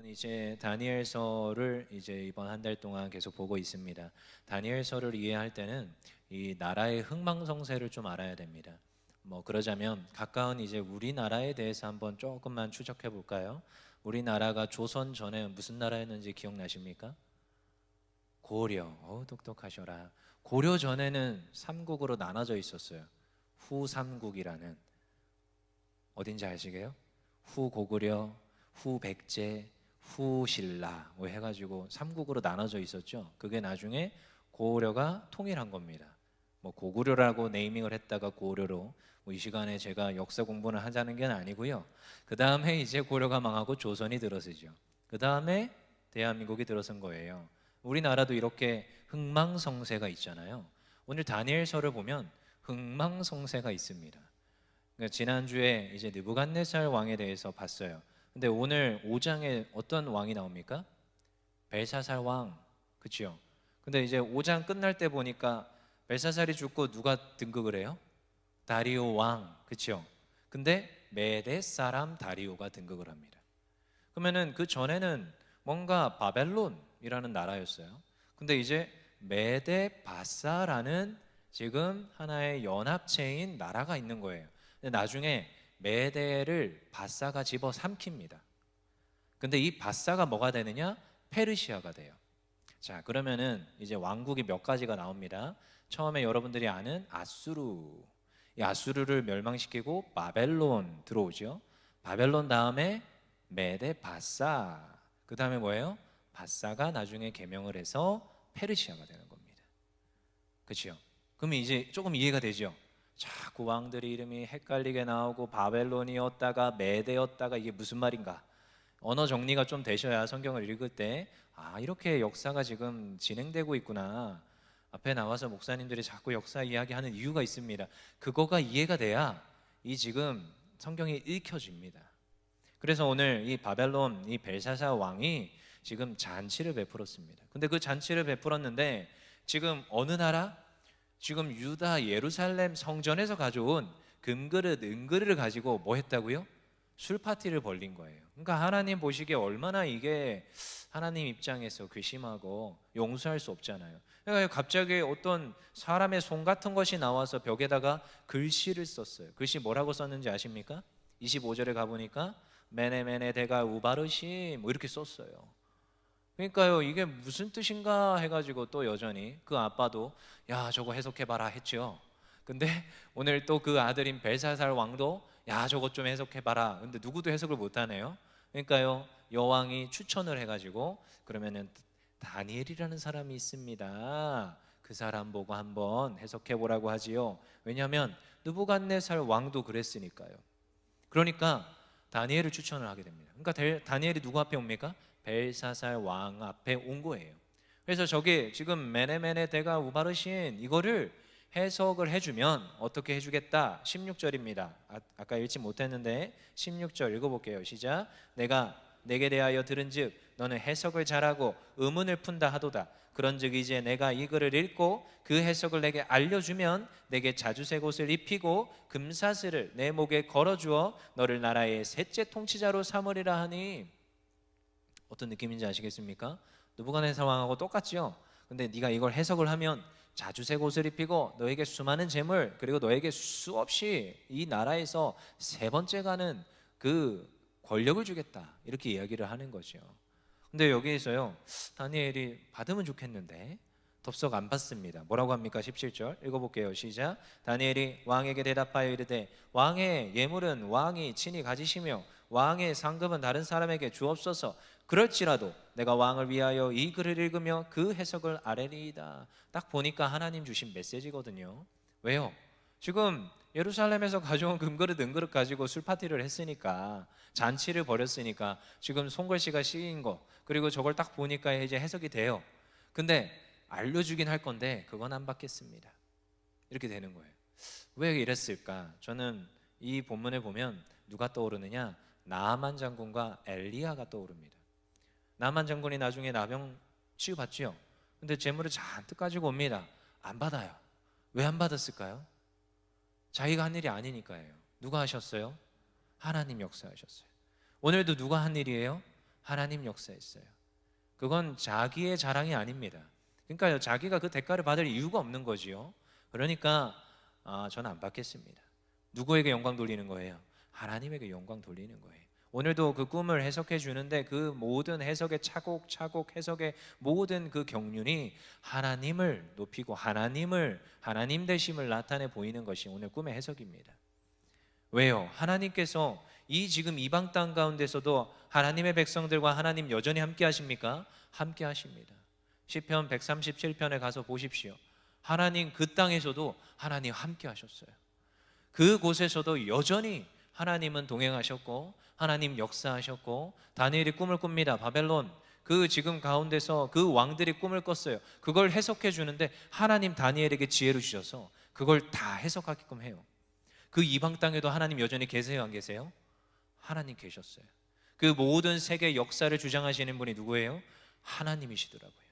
이제 다니엘서를 이제 이번 한 달 동안 계속 보고 있습니다. 다니엘서를 이해할 때는 이 나라의 흥망성쇠를 좀 알아야 됩니다. 뭐 그러자면 가까운 이제 우리나라에 대해서 한번 조금만 추적해 볼까요? 우리나라가 조선 전에 무슨 나라였는지 기억나십니까? 고려. 똑똑하셔라. 고려 전에는 삼국으로 나눠져 있었어요. 후삼국이라는. 어딘지 아시게요? 후고구려, 후백제, 후신라 뭐 해가지고 삼국으로 나눠져 있었죠. 그게 나중에 고려가 통일한 겁니다. 뭐 고구려라고 네이밍을 했다가 고려로, 뭐 이 시간에 제가 역사 공부는 하자는 게 아니고요. 그 다음에 이제 고려가 망하고 조선이 들어서죠. 그 다음에 대한민국이 들어선 거예요. 우리나라도 이렇게 흥망성쇠가 있잖아요. 오늘 다니엘서를 보면 흥망성쇠가 있습니다. 그러니까 지난주에 이제 느부갓네살 왕에 대해서 봤어요. 근데 오늘 5장에 어떤 왕이 나옵니까? 벨사살 왕. 그렇죠? 근데 이제 5장 끝날 때 보니까 벨사살이 죽고 누가 등극을 해요? 다리오 왕. 그렇죠? 근데 메대 사람 다리오가 등극을 합니다. 그러면은 그 전에는 뭔가 바벨론이라는 나라였어요. 근데 이제 메대 바사라는 지금 하나의 연합체인 나라가 있는 거예요. 근데 나중에 메대를 바사가 집어 삼킵니다. 근데 이 바사가 뭐가 되느냐? 페르시아가 돼요. 자, 그러면은 이제 왕국이 몇 가지가 나옵니다. 처음에 여러분들이 아는 아수르. 이 아수르를 멸망시키고 바벨론 들어오죠. 바벨론 다음에 메대 바사. 그 다음에 뭐예요? 바사가 나중에 개명을 해서 페르시아가 되는 겁니다. 그렇죠? 그럼 이제 조금 이해가 되죠? 자꾸 왕들의 이름이 헷갈리게 나오고 바벨론이었다가 메대였다가 이게 무슨 말인가? 언어 정리가 좀 되셔야 성경을 읽을 때 이렇게 역사가 지금 진행되고 있구나. 앞에 나와서 목사님들이 자꾸 역사 이야기하는 이유가 있습니다. 그거가 이해가 돼야 이 지금 성경이 읽혀집니다. 그래서 오늘 이 바벨론, 이 벨사사 왕이 지금 잔치를 베풀었습니다. 근데 그 잔치를 베풀었는데 지금 어느 나라? 지금 유다 예루살렘 성전에서 가져온 금그릇, 은그릇을 가지고 뭐 했다고요? 술 파티를 벌린 거예요. 그러니까 하나님 보시기에 얼마나 이게 하나님 입장에서 괘씸하고 용서할 수 없잖아요. 그러니까 갑자기 어떤 사람의 손 같은 것이 나와서 벽에다가 글씨를 썼어요. 글씨 뭐라고 썼는지 아십니까? 25절에 가보니까 메네메네 데가 우바르시 뭐 이렇게 썼어요. 그러니까요, 이게 무슨 뜻인가 해가지고 또 여전히 그 아빠도 야 저거 해석해봐라 했죠. 근데 오늘 또 그 아들인 벨사살 왕도 야 저것 좀 해석해봐라. 근데 누구도 해석을 못하네요. 그러니까요, 여왕이 추천을 해가지고 그러면은 다니엘이라는 사람이 있습니다. 그 사람 보고 한번 해석해보라고 하지요. 왜냐하면 느부갓네살 왕도 그랬으니까요. 그러니까 다니엘을 추천을 하게 됩니다. 그러니까 다니엘이 누구 앞에 옵니까? 벨사살 왕 앞에 온 거예요. 그래서 저게 지금 메네메네 데가 우바르신 이거를 해석을 해주면 어떻게 해주겠다? 16절입니다. 아까 읽지 못했는데 16절 읽어볼게요. 시작. 내가 내게 대하여 들은즉 너는 해석을 잘하고 의문을 푼다 하도다. 그런즉 이제 내가 이 글을 읽고 그 해석을 내게 알려주면 내게 자주색 옷을 입히고 금사슬을 내 목에 걸어주어 너를 나라의 셋째 통치자로 삼으리라 하니. 어떤 느낌인지 아시겠습니까? 느부갓네살 왕하고 똑같죠. 근데 네가 이걸 해석을 하면 자주색 옷을 입히고 너에게 수많은 재물, 그리고 너에게 수없이 이 나라에서 세 번째 가는 그 권력을 주겠다, 이렇게 이야기를 하는 거죠. 근데 여기에서요, 다니엘이 받으면 좋겠는데 덥석 안 받습니다. 뭐라고 합니까? 17절 읽어볼게요. 시작. 다니엘이 왕에게 대답하여 이르되 왕의 예물은 왕이 친히 가지시며 왕의 상급은 다른 사람에게 주옵소서. 그럴지라도 내가 왕을 위하여 이 글을 읽으며 그 해석을 아뢰리이다. 딱 보니까 하나님 주신 메시지거든요. 왜요? 지금 예루살렘에서 가져온 금그릇 은그릇 가지고 술 파티를 했으니까, 잔치를 벌였으니까 지금 손글씨가 씌인 거, 그리고 저걸 딱 보니까 이제 해석이 돼요. 근데 알려주긴 할 건데 그건 안 받겠습니다, 이렇게 되는 거예요. 왜 이랬을까? 저는 이 본문을 보면 누가 떠오르느냐? 나아만 장군과 엘리야가 떠오릅니다. 나아만 장군이 나중에 나병 치유받지요. 근데 재물을 잔뜩 가지고 옵니다. 안 받아요. 왜 안 받았을까요? 자기가 한 일이 아니니까요. 누가 하셨어요? 하나님 역사하셨어요. 오늘도 누가 한 일이에요? 하나님 역사했어요. 그건 자기의 자랑이 아닙니다. 그러니까요, 자기가 그 대가를 받을 이유가 없는 거지요. 그러니까 저는 안 받겠습니다. 누구에게 영광 돌리는 거예요? 하나님에게 영광 돌리는 거예요. 오늘도 그 꿈을 해석해 주는데 그 모든 해석의 차곡차곡 해석의 모든 그 경륜이 하나님을 높이고 하나님 되심을 나타내 보이는 것이 오늘 꿈의 해석입니다. 왜요? 하나님께서 이 지금 이방 땅 가운데서도 하나님의 백성들과 하나님 여전히 함께 하십니까? 함께 하십니다. 시편 137편에 가서 보십시오. 하나님 그 땅에서도 하나님 함께 하셨어요. 그곳에서도 여전히 하나님은 동행하셨고 하나님 역사하셨고, 다니엘이 꿈을 꿉니다. 바벨론 그 지금 가운데서 그 왕들이 꿈을 꿨어요. 그걸 해석해 주는데 하나님 다니엘에게 지혜를 주셔서 그걸 다 해석하게끔 해요. 그 이방 땅에도 하나님 여전히 계세요, 안 계세요? 하나님 계셨어요. 그 모든 세계 역사를 주장하시는 분이 누구예요? 하나님이시더라고요.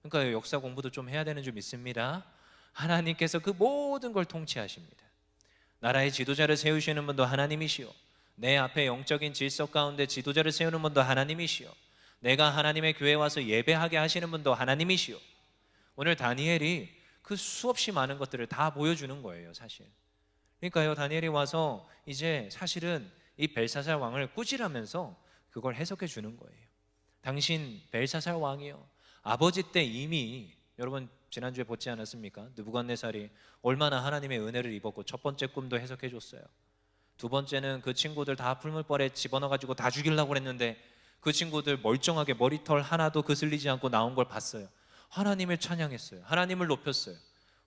그러니까 역사 공부도 좀 해야 되는 줄 믿습니다. 하나님께서 그 모든 걸 통치하십니다. 나라의 지도자를 세우시는 분도 하나님이시오. 내 앞에 영적인 질서 가운데 지도자를 세우는 분도 하나님이시오. 내가 하나님의 교회에 와서 예배하게 하시는 분도 하나님이시오. 오늘 다니엘이 그 수없이 많은 것들을 다 보여주는 거예요, 사실. 그러니까요, 다니엘이 와서 이제 사실은 이 벨사살 왕을 꾸짖으면서 그걸 해석해 주는 거예요. 당신 벨사살 왕이요, 아버지 때 이미, 여러분 지난주에 보지 않았습니까? 느부갓네살이 얼마나 하나님의 은혜를 입었고 첫 번째 꿈도 해석해 줬어요. 두 번째는 그 친구들 다 풀물벌에 집어넣어가지고 다 죽이려고 했는데 그 친구들 멀쩡하게 머리털 하나도 그슬리지 않고 나온 걸 봤어요. 하나님을 찬양했어요. 하나님을 높였어요.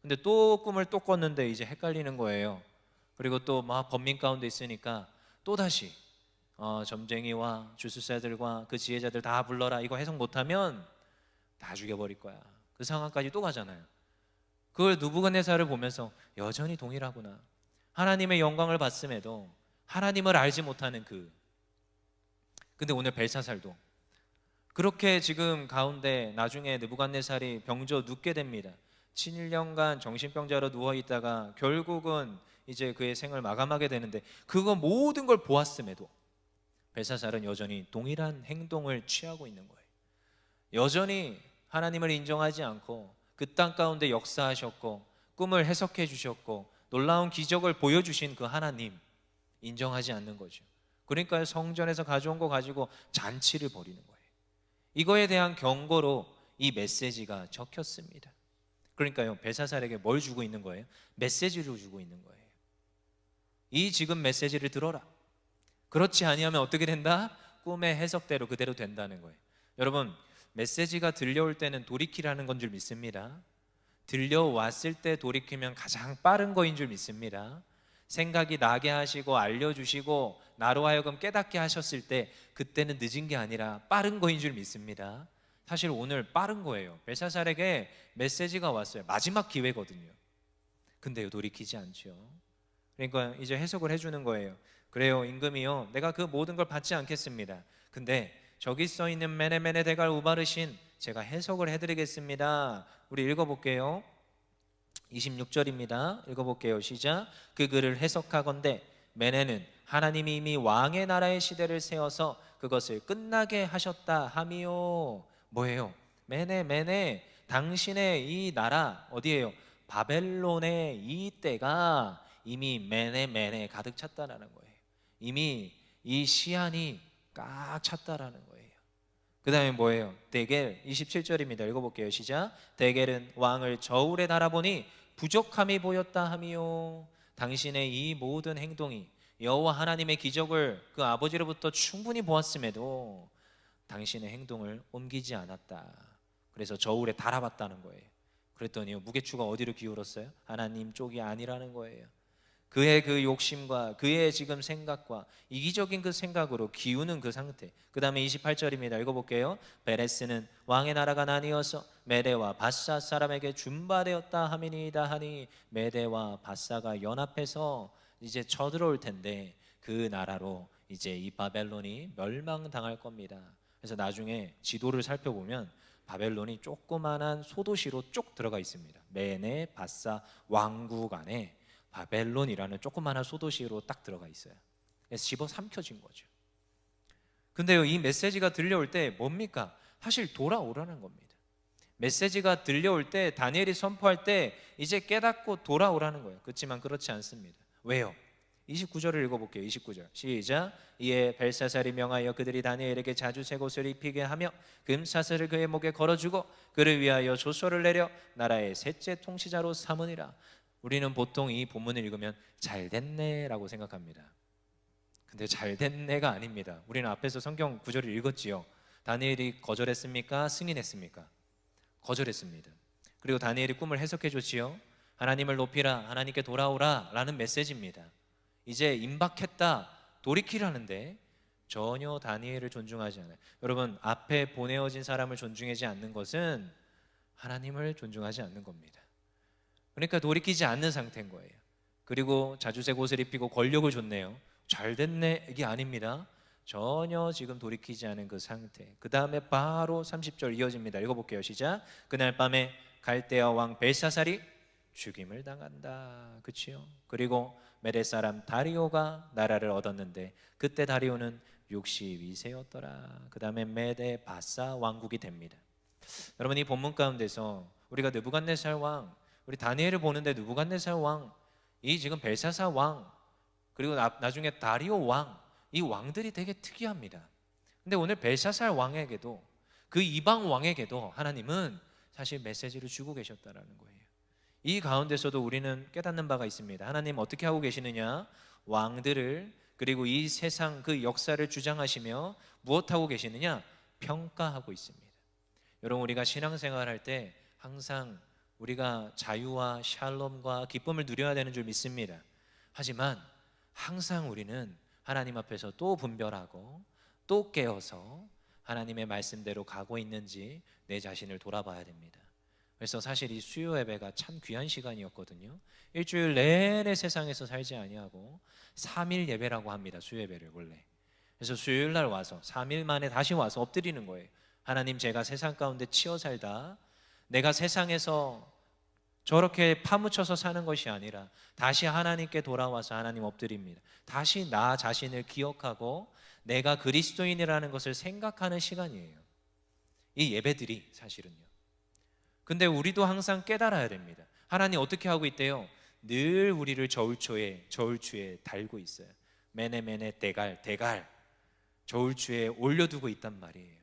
근데 또 꿈을 또 꿨는데 이제 헷갈리는 거예요. 그리고 또 막 번민 가운데 있으니까 또다시 점쟁이와 주술사들과 그 지혜자들 다 불러라, 이거 해석 못하면 다 죽여버릴 거야. 그 상황까지 또 가잖아요. 그걸 느부갓네살을 보면서 여전히 동일하구나. 하나님의 영광을 봤음에도 하나님을 알지 못하는 근데 오늘 벨사살도 그렇게 지금 가운데 나중에 느부갓네살이 병져 눕게 됩니다. 7년간 정신병자로 누워있다가 결국은 이제 그의 생을 마감하게 되는데, 그거 모든 걸 보았음에도 벨사살은 여전히 동일한 행동을 취하고 있는 거예요. 여전히 하나님을 인정하지 않고 그 땅 가운데 역사하셨고 꿈을 해석해 주셨고 놀라운 기적을 보여주신 그 하나님 인정하지 않는 거죠. 그러니까 성전에서 가져온 거 가지고 잔치를 벌이는 거예요. 이거에 대한 경고로 이 메시지가 적혔습니다. 그러니까요, 벨사살에게 뭘 주고 있는 거예요? 메시지를 주고 있는 거예요. 이 지금 메시지를 들어라. 그렇지 아니하면 어떻게 된다? 꿈의 해석대로 그대로 된다는 거예요. 여러분, 메시지가 들려올 때는 돌이키라는 건 줄 믿습니다. 들려왔을 때 돌이키면 가장 빠른 거인 줄 믿습니다. 생각이 나게 하시고 알려주시고 나로 하여금 깨닫게 하셨을 때 그때는 늦은 게 아니라 빠른 거인 줄 믿습니다. 사실 오늘 빠른 거예요. 벨사살에게 메시지가 왔어요. 마지막 기회거든요. 근데요, 돌이키지 않죠. 그러니까 이제 해석을 해주는 거예요. 그래요, 임금이요, 내가 그 모든 걸 받지 않겠습니다. 근데 저기 써 있는 메네메네 데갈 우바르신 제가 해석을 해드리겠습니다. 우리 읽어볼게요. 26절입니다. 읽어볼게요. 시작. 그 글을 해석하건대 메네는 하나님이 이미 왕의 나라의 시대를 세워서 그것을 끝나게 하셨다 함이요. 뭐예요? 메네 당신의 이 나라 어디예요? 바벨론의 이 때가 이미 메네 가득 찼다라는 거예요. 이미 이 시한이 꽉 찼다라는 거예요. 그 다음에 뭐예요? 데겔 27절입니다. 읽어볼게요. 시작. 데겔은 왕을 저울에 달아보니 부족함이 보였다 함이요. 당신의 이 모든 행동이 여호와 하나님의 기적을 그 아버지로부터 충분히 보았음에도 당신의 행동을 옮기지 않았다. 그래서 저울에 달아봤다는 거예요. 그랬더니요, 무게추가 어디로 기울었어요? 하나님 쪽이 아니라는 거예요. 그의 그 욕심과 그의 지금 생각과 이기적인 그 생각으로 기우는 그 상태. 그 다음에 28절입니다. 읽어볼게요. 베레스는 왕의 나라가 나뉘어서 메대와 바사 사람에게 준바되었다 하미니이다 하니, 메대와 바사가 연합해서 이제 쳐들어올 텐데 그 나라로 이제 이 바벨론이 멸망당할 겁니다. 그래서 나중에 지도를 살펴보면 바벨론이 조그만한 소도시로 쭉 들어가 있습니다. 메네 바사 왕국 안에 바벨론이라는 조그마한 소도시로 딱 들어가 있어요. 그래서 집어삼켜진 거죠. 근데요, 이 메시지가 들려올 때 뭡니까? 사실 돌아오라는 겁니다. 메시지가 들려올 때, 다니엘이 선포할 때 이제 깨닫고 돌아오라는 거예요. 그렇지만 그렇지 않습니다. 왜요? 29절을 읽어볼게요. 29절 시작. 이에 벨사살이 명하여 그들이 다니엘에게 자주 새 옷을 입히게 하며 금사슬을 그의 목에 걸어주고 그를 위하여 조서를 내려 나라의 셋째 통치자로 삼으니라. 우리는 보통 이 본문을 읽으면 잘됐네 라고 생각합니다. 근데 잘됐네가 아닙니다. 우리는 앞에서 성경 구절을 읽었지요. 다니엘이 거절했습니까? 승인했습니까? 거절했습니다. 그리고 다니엘이 꿈을 해석해 줬지요. 하나님을 높이라, 하나님께 돌아오라 라는 메시지입니다. 이제 임박했다, 돌이키라는데 전혀 다니엘을 존중하지 않아요. 여러분, 앞에 보내어진 사람을 존중하지 않는 것은 하나님을 존중하지 않는 겁니다. 그러니까 돌이키지 않는 상태인 거예요. 그리고 자주색 옷을 입히고 권력을 줬네요. 잘 됐네, 이게 아닙니다. 전혀 지금 돌이키지 않은 그 상태. 그 다음에 바로 30절 이어집니다. 읽어볼게요. 시작. 그날 밤에 갈대아 왕 벨사살이 죽임을 당한다. 그치요? 그리고 메대 사람 다리오가 나라를 얻었는데 그때 다리오는 62세였더라. 그 다음에 메대 바사 왕국이 됩니다. 여러분, 이 본문 가운데서 우리가 느부갓네살 왕, 우리 다니엘을 보는데 느부갓네살 왕, 이 지금 벨사사 왕, 그리고 나중에 다리오 왕, 이 왕들이 되게 특이합니다. 근데 오늘 벨사살 왕에게도, 그 이방 왕에게도 하나님은 사실 메시지를 주고 계셨다라는 거예요. 이 가운데서도 우리는 깨닫는 바가 있습니다. 하나님 어떻게 하고 계시느냐? 왕들을, 그리고 이 세상 그 역사를 주장하시며 무엇하고 계시느냐? 평가하고 있습니다. 여러분, 우리가 신앙생활할 때 항상 우리가 자유와 샬롬과 기쁨을 누려야 되는 줄 믿습니다. 하지만 항상 우리는 하나님 앞에서 또 분별하고 또 깨어서 하나님의 말씀대로 가고 있는지 내 자신을 돌아봐야 됩니다. 그래서 사실 이 수요 예배가 참 귀한 시간이었거든요. 일주일 내내 세상에서 살지 아니하고 3일 예배라고 합니다. 수요 예배를 원래. 그래서 수요일 날 와서 3일 만에 다시 와서 엎드리는 거예요. 하나님, 제가 세상 가운데 치여 살다 내가 세상에서 저렇게 파묻혀서 사는 것이 아니라 다시 하나님께 돌아와서 하나님 엎드립니다. 다시 나 자신을 기억하고 내가 그리스도인이라는 것을 생각하는 시간이에요. 이 예배들이 사실은요. 근데 우리도 항상 깨달아야 됩니다. 하나님 어떻게 하고 있대요? 늘 우리를 저울추에 달고 있어요. 메네 대갈 저울추에 올려두고 있단 말이에요.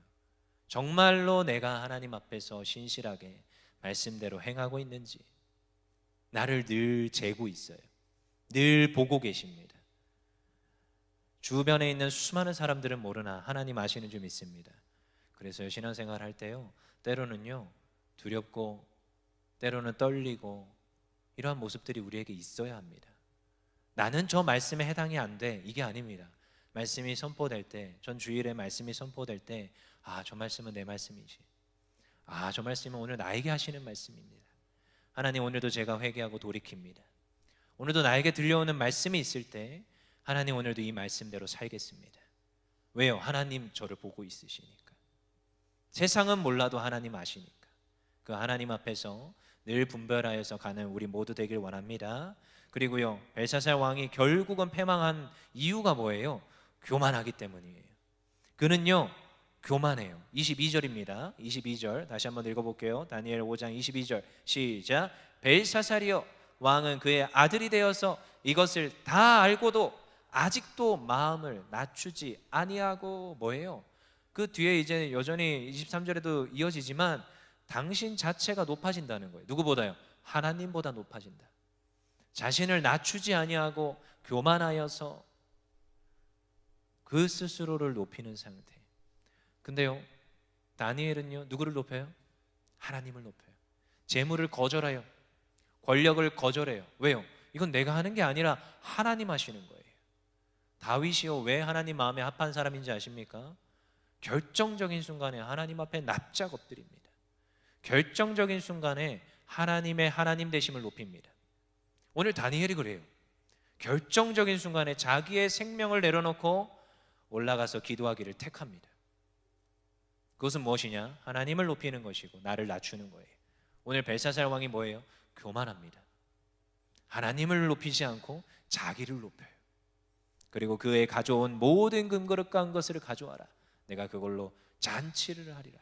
정말로 내가 하나님 앞에서 신실하게 말씀대로 행하고 있는지 나를 늘 재고 있어요. 늘 보고 계십니다. 주변에 있는 수많은 사람들은 모르나 하나님 아시는 줄 믿습니다. 그래서 신앙생활 할 때요, 때로는요 두렵고 때로는 떨리고 이러한 모습들이 우리에게 있어야 합니다. 나는 저 말씀에 해당이 안 돼, 이게 아닙니다. 말씀이 선포될 때, 전 주일에 말씀이 선포될 때, 아, 저 말씀은 내 말씀이지, 아, 저 말씀은 오늘 나에게 하시는 말씀입니다. 하나님, 오늘도 제가 회개하고 돌이킵니다. 오늘도 나에게 들려오는 말씀이 있을 때 하나님, 오늘도 이 말씀대로 살겠습니다. 왜요? 하나님 저를 보고 있으시니까. 세상은 몰라도 하나님 아시니까. 그 하나님 앞에서 늘 분별하여서 가는 우리 모두 되길 원합니다. 그리고요, 벨사살 왕이 결국은 패망한 이유가 뭐예요? 교만하기 때문이에요. 그는요 교만해요. 22절입니다. 22절 다시 한번 읽어볼게요. 다니엘 5장 22절 시작. 벨사살이여, 왕은 그의 아들이 되어서 이것을 다 알고도 아직도 마음을 낮추지 아니하고, 뭐예요? 그 뒤에 이제 여전히 23절에도 이어지지만 당신 자체가 높아진다는 거예요. 누구보다요? 하나님보다 높아진다. 자신을 낮추지 아니하고 교만하여서 그 스스로를 높이는 상태. 근데요, 다니엘은요 누구를 높여요? 하나님을 높여요. 재물을 거절해요. 권력을 거절해요. 왜요? 이건 내가 하는 게 아니라 하나님 하시는 거예요. 다윗이요, 왜 하나님 마음에 합한 사람인지 아십니까? 결정적인 순간에 하나님 앞에 납작 엎드립니다. 결정적인 순간에 하나님의 하나님 되심을 높입니다. 오늘 다니엘이 그래요. 결정적인 순간에 자기의 생명을 내려놓고 올라가서 기도하기를 택합니다. 그것은 무엇이냐? 하나님을 높이는 것이고 나를 낮추는 거예요. 오늘 벨사살 왕이 뭐예요? 교만합니다. 하나님을 높이지 않고 자기를 높여요. 그리고 그의 가져온 모든 금그릇과 은것을 가져와라. 내가 그걸로 잔치를 하리라.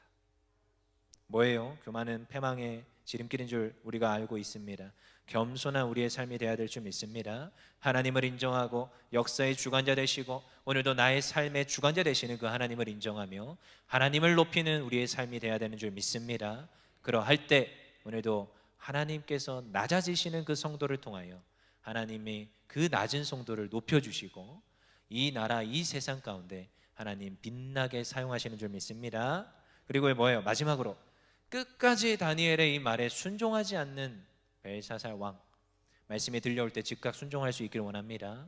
뭐예요? 교만은 패망의 지름길인 줄 우리가 알고 있습니다. 겸손한 우리의 삶이 되어야 될 줄 믿습니다. 하나님을 인정하고 역사의 주관자 되시고 오늘도 나의 삶의 주관자 되시는 그 하나님을 인정하며 하나님을 높이는 우리의 삶이 되어야 되는 줄 믿습니다. 그러할 때 오늘도 하나님께서 낮아지시는 그 성도를 통하여 하나님이 그 낮은 성도를 높여주시고 이 나라 이 세상 가운데 하나님 빛나게 사용하시는 줄 믿습니다. 그리고 뭐예요? 마지막으로 끝까지 다니엘의 이 말에 순종하지 않는 벨사살 왕, 말씀이 들려올 때 즉각 순종할 수 있기를 원합니다.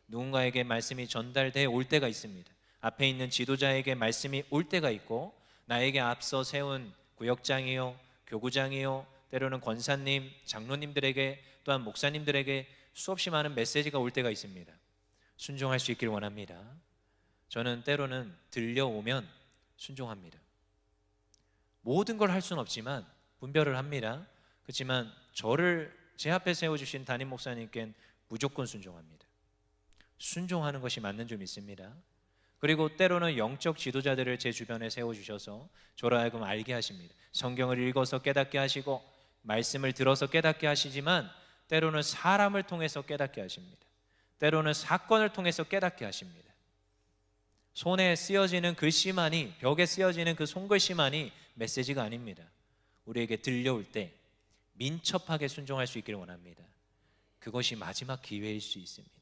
누군가에게 말씀이 전달돼 올 때가 있습니다. 앞에 있는 지도자에게 말씀이 올 때가 있고 나에게 앞서 세운 구역장이요 교구장이요 때로는 권사님, 장로님들에게 또한 목사님들에게 수없이 많은 메시지가 올 때가 있습니다. 순종할 수 있기를 원합니다. 저는 때로는 들려오면 순종합니다. 모든 걸 할 수는 없지만 분별을 합니다. 그렇지만 저를 제 앞에 세워주신 담임 목사님께는 무조건 순종합니다. 순종하는 것이 맞는 줄 믿습니다. 그리고 때로는 영적 지도자들을 제 주변에 세워주셔서 저로 하여금 알게 하십니다. 성경을 읽어서 깨닫게 하시고 말씀을 들어서 깨닫게 하시지만 때로는 사람을 통해서 깨닫게 하십니다. 때로는 사건을 통해서 깨닫게 하십니다. 손에 쓰여지는 글씨만이, 벽에 쓰여지는 그 손글씨만이 메시지가 아닙니다. 우리에게 들려올 때 민첩하게 순종할 수 있기를 원합니다. 그것이 마지막 기회일 수 있습니다.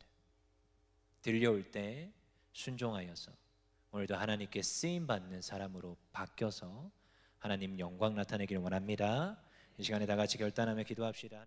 들려올 때 순종하여서 오늘도 하나님께 쓰임받는 사람으로 바뀌어서 하나님 영광 나타내기를 원합니다. 이 시간에 다 같이 결단하며 기도합시다.